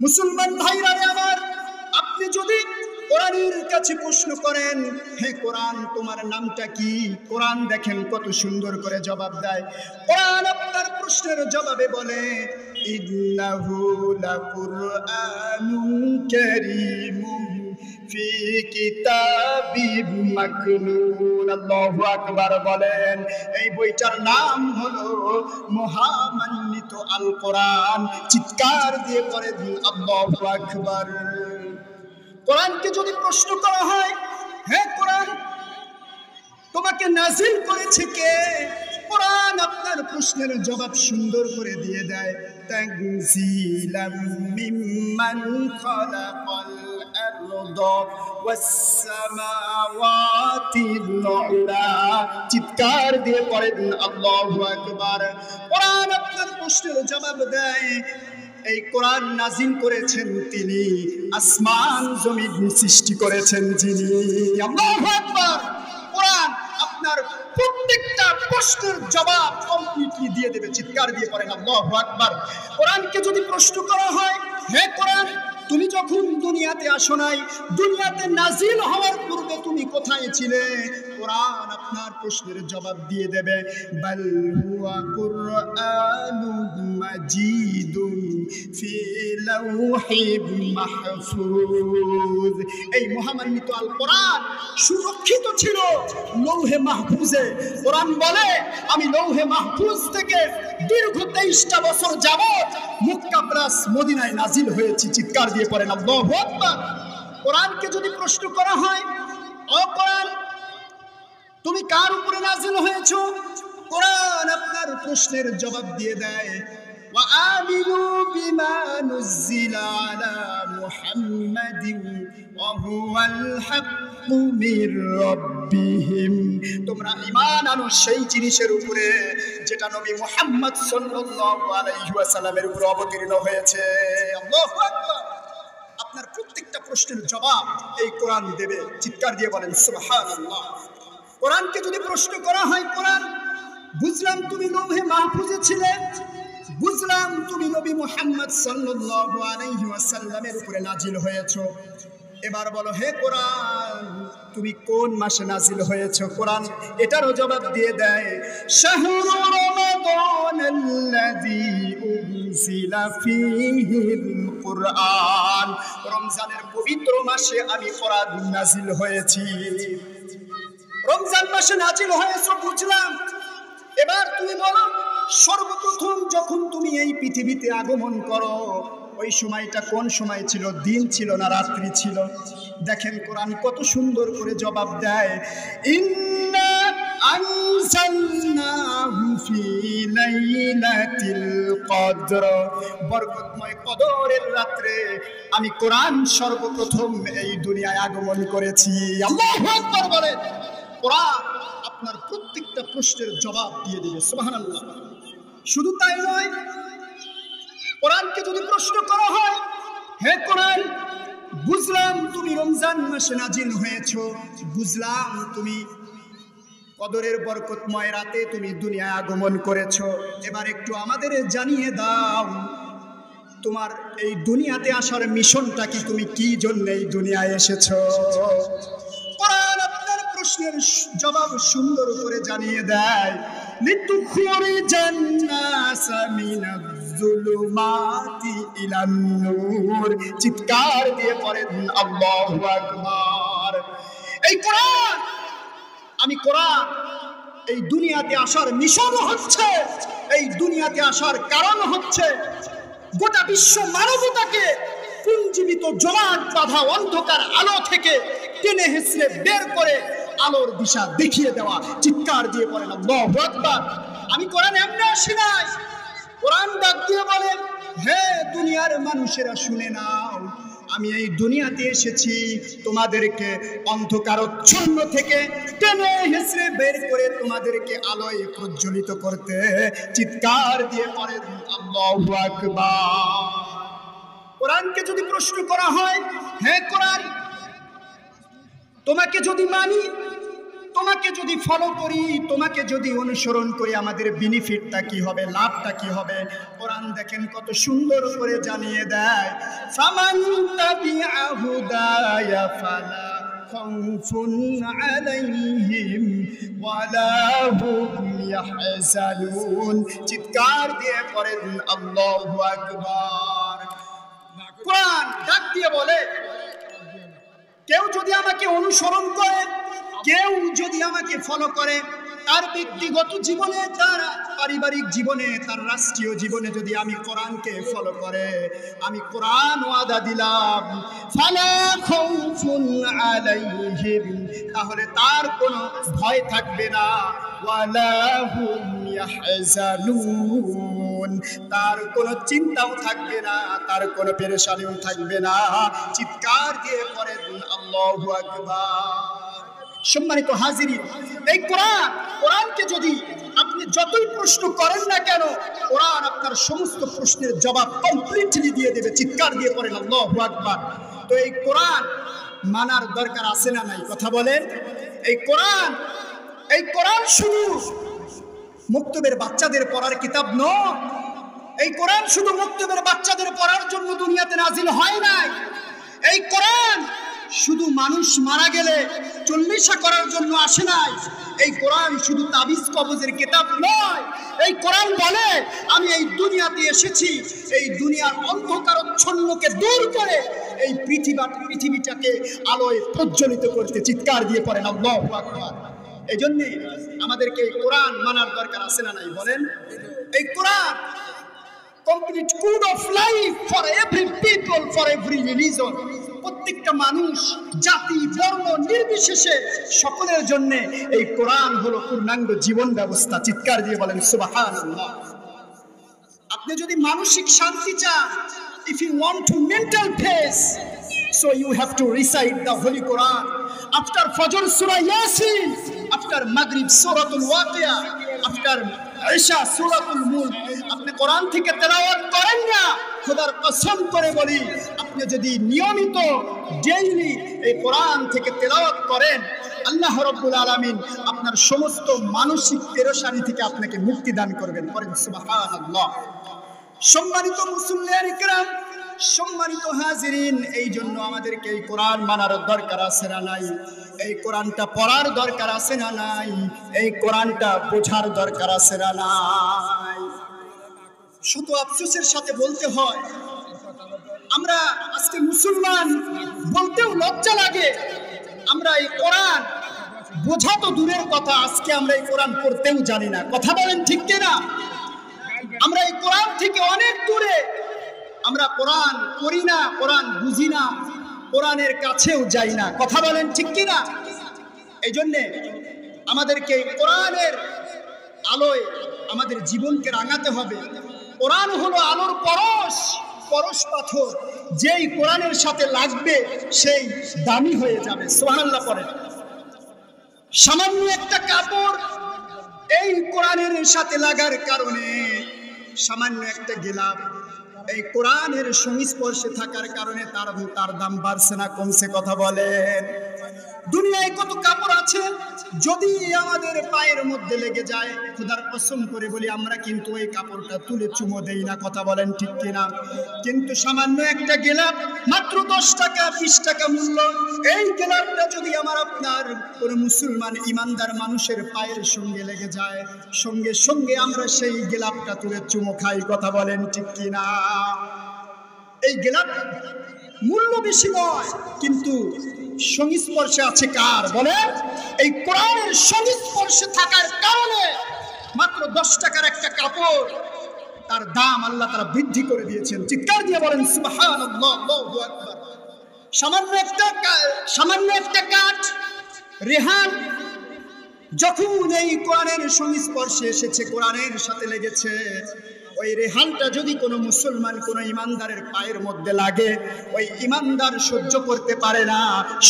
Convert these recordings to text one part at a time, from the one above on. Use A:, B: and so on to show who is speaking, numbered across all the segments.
A: মুসলমান ভাইরা আমার, আপনি যদি কোরআনের কাছে প্রশ্ন করেন, হে কোরআন তোমার নামটা কি, কোরআন দেখেন কত সুন্দর করে জবাব দেয়। কোরআন আপনার প্রশ্নের জবাবে বলে ইন্নাহু লাকুরআনুন কারীমুন ফি কিতাবিম মাকনুন। আল্লাহু আকবার বলেন। এই বইটার নাম হলো মহামান্বিত আল কোরআন। চিৎকার দিয়ে পড়েন আল্লাহু আকবার। কোরআনকে যদি প্রশ্ন করা হয়, হে কোরআন তোমাকে নাজিল করেছে কে, কোরআন আপনার প্রশ্নের জবাব সুন্দর করে দিয়ে দেয়, তানজিলাম মিম্মান খালাকাল আরদা ওয়াস সামাওয়াতিল উলা। চিৎকার দিয়ে পড়েন আল্লাহু আকবার। কোরআন আপনার প্রশ্নের জবাব দেয়, এই কোরআন নাজিল করেছেন তিনি, আসমান জমিন সৃষ্টি করেছেন যিনি। আল্লাহু আকবার। কোরআন আপনার প্রত্যেকটা প্রশ্নের জবাব কমপ্লিটলি দিয়ে দেবে। চিৎকার দিয়ে পড়েন আল্লাহু আকবার। কোরআনকে যদি প্রশ্ন করা হয়, হে কোরআন তুমি যখন দুনিয়াতে আসো নাই, দুনিয়াতে নাজিল হওয়ার পূর্বে তুমি কোথায় ছিলে, কোরআন আপনার প্রশ্নের জবাব দিয়ে দেবে, বাল হুয়া কুরআনুম মাজিদুন ফি লাওহিম মাহফুজ। এই মহামান্বিত আল কোরআন সুরক্ষিত ছিল লৌহে মাহফুজে। কোরআন বলে আমি লৌহে মাহফুজ থেকে দীর্ঘ 23টা বছর যাবত মক্কা প্লাস মদিনায় নাজিল হয়েছি। চিৎকার দিয়ে পড়েন আল্লাহু আকবার। কোরআনকে যদি প্রশ্ন করা হয়, ও কোরআন তুমি কার উপরে নাজিল হয়েছো, কোরআন আপনার প্রশ্নের জবাব দিয়ে দেয়, ওয়া আমিনু বিমা নুজিলা আলা মুহাম্মাদিন ওয়া হুয়াল হাক্কু মির রাব্বিহিম। তোমরা ঈমান আনো সেই জিনিসের উপরে যেটা নবী মুহাম্মদ সাল্লাল্লাহু আলাইহি ওয়াসাল্লামের উপরে অবতীর্ণ হয়েছে। আল্লাহু আকবার। আপনার প্রত্যেকটা প্রশ্নের জবাব এই কোরআন দেবে। চিৎকার দিয়ে বলেন সুবহানাল্লাহ। কোরআনকে যদি প্রশ্ন করা হয়, কোরআন বুঝলাম তুমি লৌহে মাহফুজে ছিলে, বুঝলাম তুমি নবী মুহাম্মদ সাল্লাল্লাহু আলাইহি ওয়াসাল্লামের উপরে নাজিল হয়েছো, এবার বলো হে কোরআন তুমি কোন মাসে নাজিল হয়েছো। কোরআন এটারও জবাব দিয়ে দেয়, শাহরু রমাদানাল্লাযী উনজিলা ফীহিল কুরআন। রমজানের পবিত্র মাসে আমি কোরআন নাজিল হয়েছি। রমজান মাসে নাজিল হয়েছে বুঝলাম। এবার তুমি বলো সর্বপ্রথম যখন তুমি এই পৃথিবীতে আগমন করো ওই সময়টা কোন সময় ছিল, দিন ছিল না রাত্রি ছিল? দেখেন কোরআন কত সুন্দর করে জবাব দেয়, ইন্না আনজালনাহু ফি লাইলাতিল কদর। বরকতময় কদরের রাতে আমি কোরআন সর্বপ্রথম এই দুনিয়ায় আগমন করেছি। আল্লাহু আকবার বলে। কোরআন আপনার প্রত্যেকটা প্রশ্নের জবাব দিয়ে দিবে। সুবহানাল্লাহ। শুধু তাই নয়, কোরআনকে যদি প্রশ্ন করা হয়, হে কোরআন বুঝলাম তুমি রমজান মাসে নাজিল হয়েছো, বুঝলাম তুমি কদরের বরকতময় রাতে তুমি দুনিয়ায় আগমন করেছো, এবার একটু আমাদের জানিয়ে দাও তোমার এই দুনিয়াতে আসার মিশনটা কি, তুমি কি জন্য এই দুনিয়ায় এসেছো। কোরআন আপনার প্রশ্নের জবাব সুন্দর করে জানিয়ে দেয়, লিতুখরিজান নাসা মিনাজ-জুলুমাতি ইলান-নূর। চিৎকার দিয়ে পড়েন আল্লাহু আকবার। এই কোরআন, আমি কোরআন এই দুনিয়াতে আসার মিশন হচ্ছে, এই দুনিয়াতে আসার কারণ হচ্ছে গোটা বিশ্ব মানবতাকে পুঞ্জীবিত জমাট বাঁধা অন্ধকার আলো থেকে টেনে হেসড়ে বের করে আলোর দিশা দেখিয়ে দেওয়া। চিৎকার দিয়ে বলেন আল্লাহু আকবার। আমি কোরআন এমনি আসি নাই। কোরআন ডাক দিয়ে বলে, হে দুনিয়ার মানুষেরা শুনে নাও, আমি এই দুনিয়াতে এসেছি তোমাদেরকে অন্ধকারচ্ছন্ন থেকে টেনে হেসড়ে বের করে তোমাদেরকে আলোয় প্রজ্বলিত করতে। চিৎকার দিয়ে পড়েন আল্লাহু আকবার। কোরআনকে যদি প্রশ্ন করা হয়, হে কোরআন তোমাকে যদি মানি, তোমাকে যদি ফলো করি, তোমাকে যদি অনুসরণ করি, আমাদের বেনিফিটটা কি হবে, লাভটা কি হবে? কোরআন দেখেন কত সুন্দর করে জানিয়ে দেয়, ফামান তাবিআ হুদায়া ফালা খাউফুন আলাইহিম ওয়ালা হুম ইয়াহজানুন। চিৎকার দিয়ে পড়েন আল্লাহু আকবার। কোরআন ডাক দিয়ে বলে, কেউ যদি আমাকে অনুসরণ করে, কেউ যদি আমাকে ফলো করে, তার ব্যক্তিগত জীবনে, তার পারিবারিক জীবনে, তার রাষ্ট্রীয় জীবনে যদি আমি কোরআনকে ফলো করে, আমি কোরআন ওয়াদা দিলাম, ফালা খাউফুন আলাইহিম, তাহলে তার কোনো ভয় থাকবে না, ওয়ালা হুম ইয়াহজানুন, তার কোনো চিন্তাও থাকবে না, তার কোনো পেরেশানিও থাকবে না। চিৎকার দিয়ে পড়েন আল্লাহু আকবার। সম্মানিত হাজিরিন, এই কোরআনকে যদি আপনি যতই প্রশ্ন করেন না কেন, কোরআন আপনার সমস্ত প্রশ্নের জবাব কমপ্লিটলি দিয়ে দেবে। চিৎকার দিয়ে পড়েন আল্লাহু আকবার। তো এই কোরআন মানার দরকার আছে না নাই? কথা বলেন। এই কোরআন শুধু মুক্তবের বাচ্চাদের পড়ার কিতাব নয়। এই কোরআন শুধু মুক্তবের বাচ্চাদের পড়ার জন্য দুনিয়াতে নাজিল হয় নাই। এই কোরআন শুধু মানুষ মারা গেলে চল্লিশা করার জন্য আসে নাই। এই কোরআন শুধু তাবিজ কবজের কিতাব নয়। এই কোরআন বলে, আমি এই দুনিয়াতে এসেছি এই দুনিয়ার অন্ধকারচ্ছন্নকে দূর করে এই পৃথিবীটাকে আলোয় প্রজ্বলিত করতে। চিৎকার দিয়ে পড়েন আল্লাহু আকবার। এই জন্য আমাদেরকে এই কোরআন মানার দরকার আছে না নাই বলেন? এই Quran complete code of life for every people, for every religion. প্রত্যেকটা মানুষ, জাতি, বর্ণ নির্বিশেষে সকলের জন্য এই কোরআন হলো পূর্ণাঙ্গ জীবন ব্যবস্থা। চিৎকার দিয়ে বলেন সুবহানাল্লাহ। আপনি যদি মানসিক শান্তি চান, if you want to mental peace, so you have to recite the holy Quran. After Fajr Surah Yasin, after Maghrib Suratul Waqi'a, after Isha Suratul Mulk, আপনি কোরআন থেকে তেলাওয়াত করেন না, খোদার কসম করে বলি, আপনি যদি নিয়মিত ডেইলি এই কোরআন থেকে তেলাওয়াত করেন, আল্লাহ রাব্বুল আলামিন আপনার সমস্ত মানসিক পেরেশানি থেকে আপনাকে মুক্তি দান করবেন। পড়েন সুবহানাল্লাহ। সম্মানিত মুসলিয়ান ইকরাম, সম্মানিত হাজিরিন, এই জন্য আমাদেরকে এই কোরআন মানার দরকার আছে না নাই? এই কোরআনটা পড়ার দরকার আছে না নাই? এই কোরআনটা বোঝার দরকার আছে না নাই? শুধু আফসোসের সাথে বলতে হয়, আমরা আজকে মুসলমান বলতেও লজ্জা লাগে। আমরা এই কোরআন বোঝা তো দূরের কথা, আজকে আমরা এই কোরআন পড়তেও জানি না। কথা বলেন ঠিক কিনা? আমরা এই কোরআন থেকে অনেক দূরে। আমরা কোরআন পড়ি না, কোরআন বুঝি না, কোরআনের কাছেও যাই না। কথা বলেন ঠিক কিনা? এই জন্যে আমাদেরকে কোরআনের আলোয় আমাদের জীবনকে রাঙাতে হবে। কোরআন হলো আলোর পরশ পাথর, যেই কোরআনের সাথে লাগবে সেই দামি হয়ে যাবে। সুবহানাল্লাহ পড়েন। সামান্য একটা কাপড় এই কোরআনের সাথে লাগার কারণে, সামান্য একটা গিলাফ এই কোরআনের সংস্পর্শে থাকার কারণে তার দাম বাড়ছে না কমছে? কথা বলেন। দুনিয়ায় কত কাপড় আছে, যদি আমাদের পায়ের মধ্যে লেগে যায়, খোদার কসম করে বলি, আমরা কিন্তু ওই কাপড়টা তুলে চুমো দেই না। কথা বলেন ঠিক কিনা? কিন্তু সামান্য একটা গেলাপ, মাত্র 10 টাকা 20 টাকা মূল্য, এই গেলাপটা যদি আমার আপনার কোন মুসলমান ইমানদার মানুষের পায়ের সঙ্গে লেগে যায়, সঙ্গে সঙ্গে আমরা সেই গেলাপটা তুলে চুমো খাই। কথা বলেন ঠিক কিনা? এই গেলাপ মূল্য বেশি নয়, কিন্তু সংস্পর্শে আছে কার? বলেন। এই কোরআনের সংস্পর্শে থাকার কারণে মাত্র 10 টাকার একটা কাপড়, তার দাম আল্লাহ তাআলা বৃদ্ধি করে দিয়েছেন। চিৎকার দিয়ে বলেন সুবহানাল্লাহ, আল্লাহু আকবার। সামান্য একটা কাঠ রেহান যখন এই কোরআনের সংস্পর্শে এসেছে, কোরআনের সাথে লেগেছে, ওই রেহানটা যদি কোনো মুসলমান কোনো ইমানদারের পায়ের মধ্যে লাগে, ওই ইমানদার সহ্য করতে পারে না,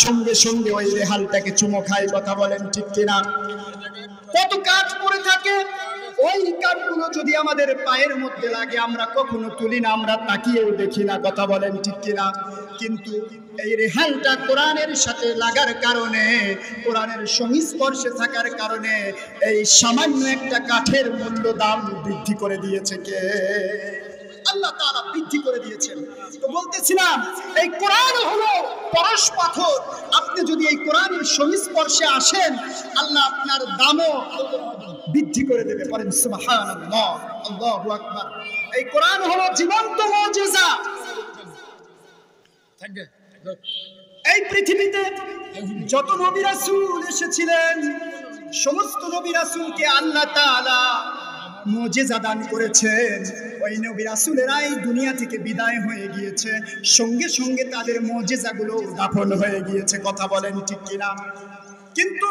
A: সঙ্গে সঙ্গে ওই রেহানটাকে চুমো খায়। কথা বলেন ঠিক কিনা? কত কাঠ পড়ে থাকে, ওই কাঠগুলো যদি আমাদের পায়ের মধ্যে লাগে আমরা কখনো তুলি না, আমরা তাকিয়েও দেখি না। কথা বলেন ঠিক কিনা? কিন্তু এই রেহানটা কোরআনের সাথে লাগার কারণে, কোরআনের সংস্পর্শে থাকার কারণে এই সামান্য একটা কাঠের মূল্য দাম বৃদ্ধি করে দিয়েছে কে? আল্লাহ তাআলা বৃদ্ধি করে দিয়েছেন। তো বলতেছিলাম এই কোরআন হলো পরশ পাথর। আপনি যদি এই কোরআনের সংস্পর্শে আসেন, আল্লাহ আপনার দামও বৃদ্ধি করে দেবে। পড়েন সুবহানাল্লাহ, আল্লাহু আকবার। এই কোরআন হলো জীবন্ত মুজিজা। এই পৃথিবীতে যত নবী রাসূল এসেছিলেন, সমস্ত নবী রাসূলকে আল্লাহ তাআলা মুজিজা দান করেছেন। ওই নবী রাসূলেরাই দুনিয়া থেকে বিদায় হয়ে গিয়েছে, সঙ্গে সঙ্গে তাদের মুজিজাগুলো দাফন হয়ে গিয়েছে। কথা বলেন ঠিক কিনা? কিন্তু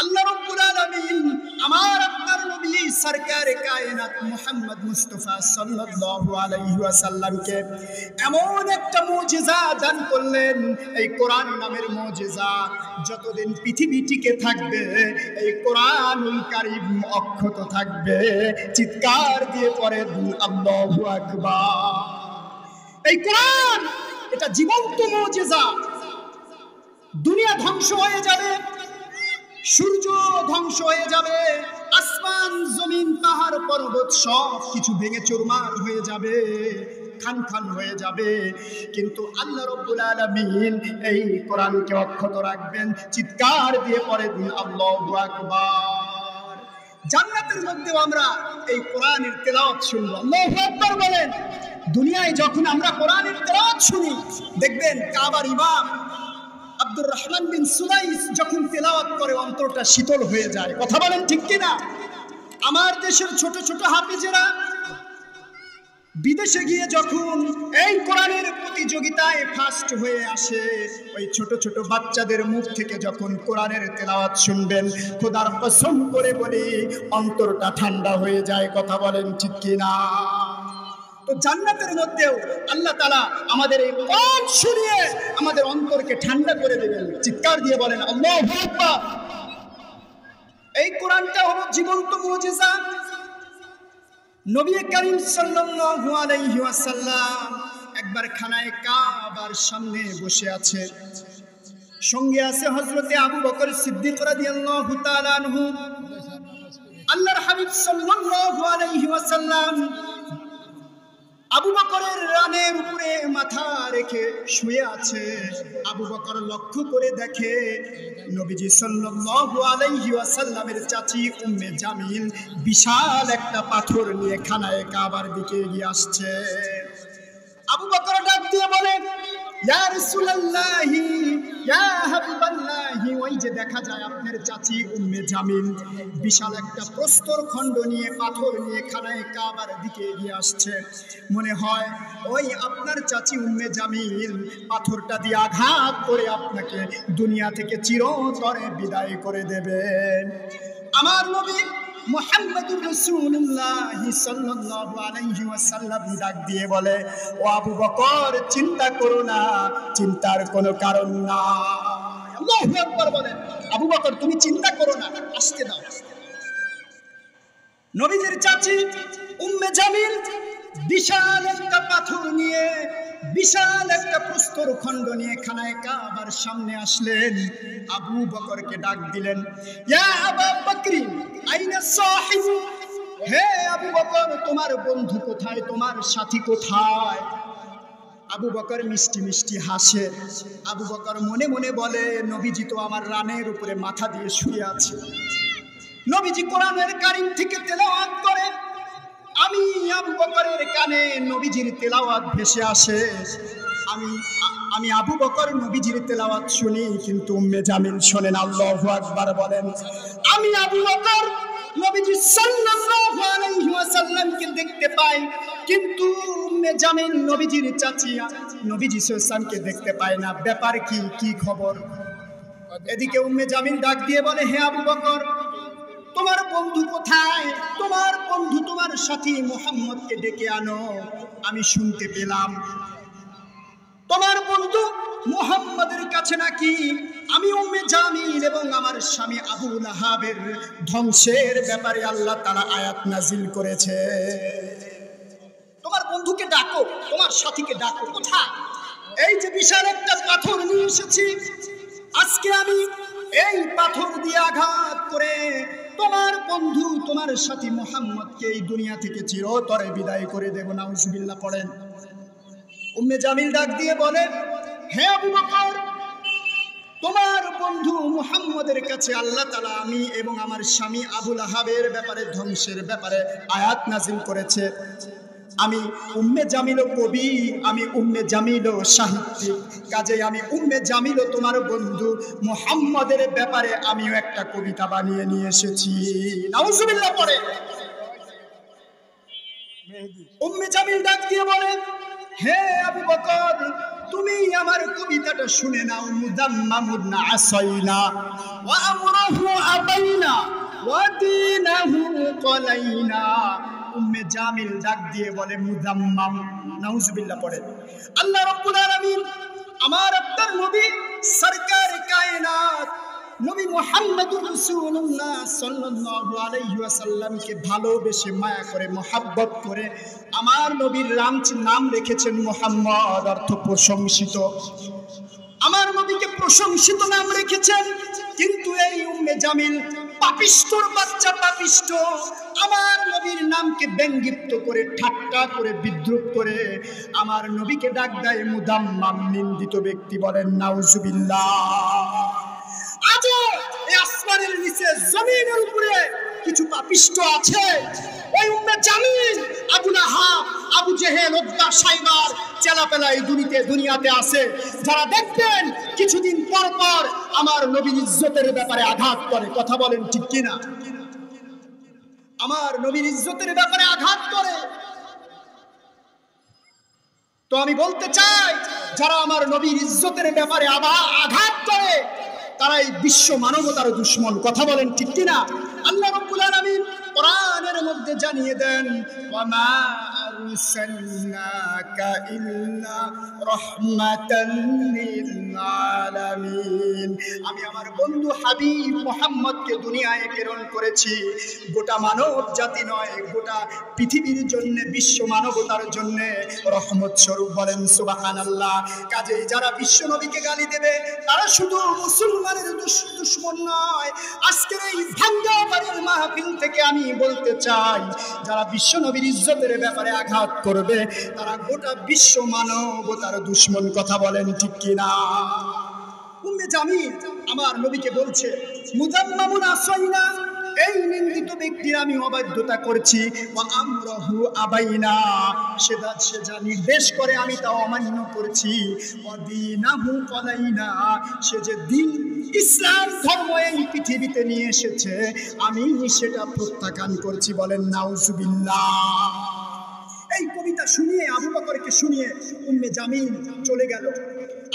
A: আল্লাহ রাব্বুল আলামিন আমার আপনার নবী সরকারে কায়নাত মুহাম্মদ মুস্তাফা সাল্লাল্লাহু আলাইহি ওয়াসাল্লামকে এমন একটা মুজিজা দান করলেন, এই কোরআন নামের মুজিজা। যতদিন পৃথিবী টিকে থাকবে এই কোরআনুল কারীম অক্ষত থাকবে। চিৎকার দিয়ে পড়েন আল্লাহু আকবার। এই কোরআন এটা জীবন্ত মুজিজা। দুনিয়া ধ্বংস হয়ে যাবে, সূর্য ধ্বংস হয়ে যাবে, আসমান জমিন পাহাড় পর্বত সব কিছু ভেঙে চুরমার হয়ে যাবে, খান খান হয়ে যাবে, কিন্তু আল্লাহ রাব্বুল আলামিন এই কোরআনকে অক্ষত রাখবেন। চিৎকার দিয়ে পড়েন আল্লাহু আকবার। জান্নাতের মধ্যেও আমরা এই কোরআনের তেলাওয়াত শুনবো। আল্লাহু আকবার বলেন। দুনিয়ায় যখন আমরা কোরআনের তেলাওয়াত শুনি, দেখবেন কাবার ইমাম আব্দুর রহমান বিন সুলাইস যখন তেলাওয়াত করে অন্তরটা শীতল হয়ে যায়। কথা বলেন ঠিক কিনা? আমার দেশের ছোট ছোট হাফিজেরা বিদেশে গিয়ে যখন এই কোরআনের প্রতিযোগিতায় ফার্স্ট হয়ে আসে, ওই ছোট ছোট বাচ্চাদের মুখ থেকে যখন কোরআনের তেলাওয়াত শুনবেন, খোদার কসম করে বলি অন্তরটা ঠান্ডা হয়ে যায়। কথা বলেন ঠিক কিনা? তো জান্নাতের মধ্যেও আল্লাহ তাআলা আমাদের এই কোরআন শুনিয়ে আমাদের অন্তরকে ঠান্ডা করে দেবেন। চিৎকার দিয়ে বলেন আল্লাহু আকবার। এই কোরআনটা হলো জীবন্ত মুজিজা। নবী করিম সাল্লাল্লাহু আলাইহি ওয়াসাল্লাম একবার খানায়ে কাবার সামনে বসে আছে, সঙ্গে আছে হযরতে আবু বকর সিদ্দিক রাদিয়াল্লাহু তাআলা আনহু। আল্লাহর হাবিব সাল্লাল্লাহু আলাইহি ওয়াসাল্লাম আবু বকরের রানের উপরে মাথা রেখে শুয়ে আছে। আবু বকর লক্ষ্য করে দেখে নবীজি সাল্লাল্লাহু আলাইহি ওয়াসাল্লামের চাচি উম্মে জামিল বিশাল একটা পাথর নিয়ে খানায়ে কাবার দিকে এগিয়ে আসছে। আবু বকর ডাক দিয়ে বলে, ইয়া রাসূলুল্লাহি, ইয়া হাবিবাল্লাহি, ওই যে দেখা যায় আপনার চাচি উম্মে জামিল বিশাল একটা প্রস্তর খণ্ড নিয়ে, পাথর নিয়ে খানায়ে কাবার দিকে এগিয়ে আসছে। মনে হয় ওই আপনার চাচি উম্মে জামিল পাথরটা দিয়ে আঘাত করে আপনাকে দুনিয়া থেকে চিরতরে বিদায় করে দেবেন। আমার নবী মুহাম্মদুর রাসূলুল্লাহ সাল্লাল্লাহু আলাইহি ওয়াসাল্লাম ডাক দিয়ে বলে, ও আবু বকর চিন্তা করো না, চিন্তার কোনো কারণ না। আল্লাহু আকবার বলেন। আবু বকর তুমি চিন্তা করো না, আসতে দাও। নবীজির চাচি উম্মে জামিল বিশাল একটা পাথর নিয়ে, বিশাল একটা প্রস্তর খণ্ড নিয়ে খানায়ে কাবার সামনে আসলেন। আবু বকরকে ডাক দিলেন, ইয়া আবু বকর আইনা সাহিব, হে আবু বকর তোমার বন্ধু কোথায়, তোমার সাথী কোথায়? আবু বকর মিষ্টি মিষ্টি হাসে। আবু বকর মনে মনে বলে, নবীজি তো আমার রানের উপরে মাথা দিয়ে শুয়ে আছে। নবীজি কোরআনের কারীম থেকে তেলাওয়াত করে, আমি আবু বকরের কানে নবীজির তেলাওয়াত ভেসে আসে। আমি আবু বকর নবীজির তেলাওয়াত শুনি, কিন্তু উম্মে জামিল শোনেন। আল্লাহু আকবার বলেন। আমি আবু বকর নবীজি সাল্লাল্লাহু আলাইহি ওয়াসাল্লামকে দেখতে পাই, কিন্তু উম্মে জামিল নবীজির চাচি নবীজি সাল্লাল্লাহু দেখতে পায় না। ব্যাপার কি, কি খবর? এদিকে উম্মে জামিল ডাক দিয়ে বলে, হে আবু বকর তোমার বন্ধু কোথায়? তোমার বন্ধু তোমার সাথী মুহাম্মদকে ডেকে আনো। আমি শুনতে পেলাম তোমার বন্ধু মুহাম্মাদের কাছে নাকি আমি উম্মে জামিল এবং আমার স্বামী আবু লাহাবের ধ্বংসের ব্যাপারে আল্লাহ তাআলা আয়াত নাজিল করেছে। তোমার বন্ধুকে ডাকো, তোমার সাথীকে ডাকো। কোথায়? এই যে বিশাল একটা পাথর নিয়ে এসেছি, আজকে আমি এই পাথর দিয়ে আঘাত করে তোমার বন্ধু, তোমার সাথী মুহাম্মদকে এই দুনিয়া থেকে চিরতরে বিদায় করে দেব। নাউজুবিল্লাহ পড়েন। উম্মে জামিল ডাক দিয়ে বলে, হে আবু বকর, তোমার বন্ধু মুহাম্মদের কাছে আল্লাহ তাআলা আমি এবং আমার স্বামী আবু লাহাবের ব্যাপারে, ধ্বংসের ব্যাপারে আয়াত নাজিল করেছে। আমি উম্মে জামিল কবি, আমি উম্মে জামিল সাহিত্যিক, কাজে আমি উম্মে জামিল তোমার বন্ধু মুহাম্মদের ব্যাপারে আমিও একটা কবিতা বানিয়ে নিয়ে এসেছি। নাউজুবিল্লাহ পড়ে। উম্মে জামিল ডাক দিয়ে বলে, হে আবু বকর, তুমি আমার কবিতাটা শুনে নাও। মুদাম্মামুন আসাইনা ওয়া আমরাহু আবাইনা ওয়া দীনাহু ক্বালাইনা। উম্মে জামিল ডাক দিয়ে বলে মুদাম্মাম। নাউজুবিল্লাহ পড়ে। আল্লাহ রাব্বুল আলামিন আমার আপনার নবী সরকার কায়নাত নবী মুহাম্মদুর রাসূলুল্লাহ সাল্লাল্লাহু আলাইহি ওয়াসাল্লামকে ভালোবেসে মায়া করে মহব্বত করে আমার নবীর নাম রেখেছেন মুহাম্মদ, অর্থ প্রশংসিত। আমার নবীকে প্রশংসিত নাম রেখেছেন, কিন্তু এই উম্মে জামিল পাপিষ্ঠর বাচ্চা, পাপিষ্ঠ, আমার নবীর নামকে ব্যঙ্গিত করে, ঠাট্টা করে, বিদ্রুপ করে আমার নবীকে ডাক দেয় মুদাম্মাম, নিন্দিত ব্যক্তি। বলেন নাউজুবিল্লাহ। আজও এই আসমানের নিচে, জমিনের উপরে কিছু পাপিষ্ঠ আছে। ওই উম্মে জামিল, আবু লাহাব, আবু জেহেল, উতবা, সাইবার চেলাপেলা এই দুনিয়াতে আছে, যারা দেখবেন কিছুদিন পর পর আমার নবীর ইজ্জতের ব্যাপারে আঘাত করে। কথা বলেন ঠিক কিনা? আমার নবীর ইজ্জতের ব্যাপারে আঘাত করে। তো আমি বলতে চাই, যারা আমার নবীর ইজ্জতের ব্যাপারে আঘাত করে তারাই বিশ্ব মানবতার দুশমন। কথা বলেন ঠিক কিনা? আল্লাহ রাব্বুল আলামিন কোরআনের মধ্যে জানিয়ে দেন, ওয়ামা আরসালনাকা ইল্লা রাহমাতান লিল আলামিন। আমি আমার বন্ধু হাবিব মুহাম্মদকে দুনিয়ায় প্রেরণ করেছি গোটা মানব জাতি নয়, গোটা পৃথিবীর জন্য, বিশ্ব মানবতার জন্য রহমত স্বরূপ। বলেন সুবহানাল্লাহ। কাজেই যারা বিশ্ব নবীকে গালি দেবে তারা শুধু মুসলমানের দুশমন নয়। আজকের এই ভাঙ্গা বাড়ির মাহফিল থেকে আমি বলতে চাই, যারা বিশ্ব নবীর ইজ্জতের ব্যাপারে আঘাত করবে তারা গোটা বিশ্ব মানবতার দুশমন। কথা বলেন ঠিক কিনা? উম্মে জামিল আমার নবীকে বলছে মুদাম্মামুন আসাইনা, এই নিন্দিত ব্যক্তির আমি অবাধ্যতা করছি। ওয়া আমরাহু আবাইনা, সে যা নির্দেশ করে আমি তা অমান্য করছি। ওয়া দীনাহু ক্বালাইনা, সে যে দিন ইসলাম ধর্ম এই পৃথিবীতে নিয়ে এসেছে আমি সেটা প্রত্যাখ্যান করছি। বলেন নাউজুবিল্লাহ। এই কবিতা শুনিয়ে, আবু বকরকে শুনিয়ে উম্মে জামিল চলে গেল।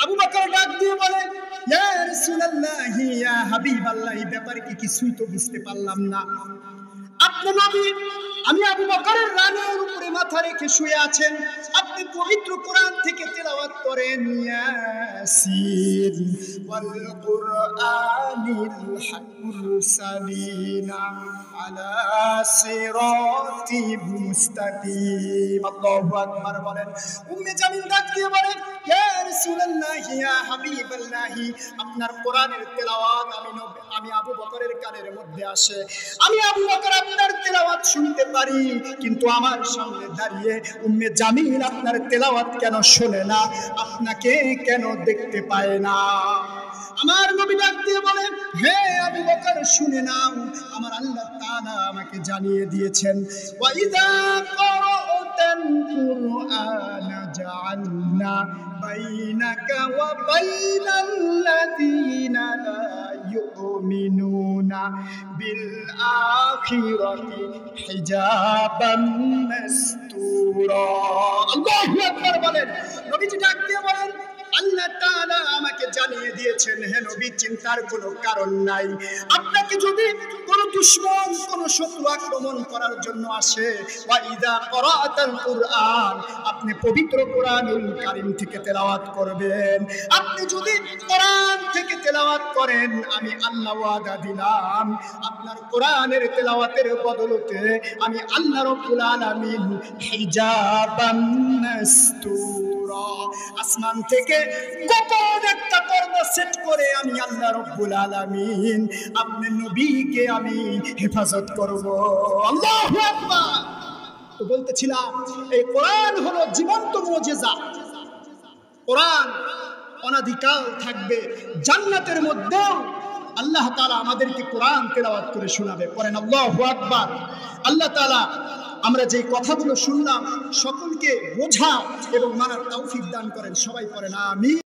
A: আবু বকর ডাক দিয়ে বলে, ইয়া রাসূলুল্লাহ, ইয়া হাবিবাল্লাহ, এই ব্যাপারে কিছুই তো বুঝতে পারলাম না। আপনি নবী, আমি আবু বকরের রানের উপরে মাথা রেখে শুয়ে আছেন, আপনি পবিত্র কোরআন থেকে তেলাওয়াত করেন, ইয়াসিন ওয়াল কুরআনিল মুরসালিনা আলা সিরাতিম মুস্তাকিম। আল্লাহু আকবার বলেন। উম্মে জামিল ডাক দিয়ে বলেন, ইয়া রাসূলুল্লাহ, ইয়া হাবিবাল্লাহ, আপনার কোরআনের তেলাওয়াত আমি আবু বকরের কানের মধ্যে আসে। আমি আবু বকর আপনার তেলাওয়াত শুনতে পারি, কিন্তু আমার সামনে দাঁড়িয়ে উম্মে জামিল আপনার তেলাওয়াত কেন শোনে না, আপনাকে কেন দেখতে পায় না? আমার নবী ডাক দিয়ে বলেন, হে আবু বকর শুনে নাও, আমার আল্লাহ তাআলা আমাকে জানিয়ে দিয়েছেন, ওয়া ইযা ক্বারাতাল কুরআনা জাআলনা বাইনাকা ওয়া বাইনাল লাযীনা লা ইউমিনুনা বিল আখিরাতি হিজাবান মাসতুরা। আল্লাহু আকবার বলেন। নবীজি ডাক দিয়ে বলেন, আল্লাহ তাআলা আমাকে জানিয়ে দিয়েছেন, হে নবী চিন্তার কোনো কারণ নাই। আপনাকে যদি কোনো দুশমন, কোনো শত্রু আক্রমণ করার জন্য আসে, ওয়া ইযা ক্বরাআতাল কুরআন, আপনি পবিত্র কোরআনুল কারীম থেকে তেলাওয়াত করবেন। আপনি যদি কোরআন থেকে তেলাওয়াত করেন, আমি আল্লাহ ওয়াদা দিলাম আপনার কোরআনের তেলাওয়াতের বদলতে আমি আল্লাহ রাব্বুল আলামিন হিজাবান মাসতুরা, আসমান থেকে গোপন একটা পর্দা সেট করে আমি আল্লাহ রাব্বুল আলামিন আপনার নবীকে আমি হেফাজত করব। আল্লাহু আকবার। তো বলতেছিলাম এই কোরআন হলো জীবন্ত মুজিজা। কোরআন অনাদিকাল থাকবে। জান্নাতের মধ্যেও আল্লাহ তাআলা আমাদেরকে কোরআন তেলাওয়াত করে শোনাবে। পড়েন আল্লাহু আকবার। আল্লাহ তাআলা আমরা যে কথাগুলো শুনলাম সকলকে বোঝা এবং মানার তৌফিক দান করেন। সবাই পড়েন আমিন।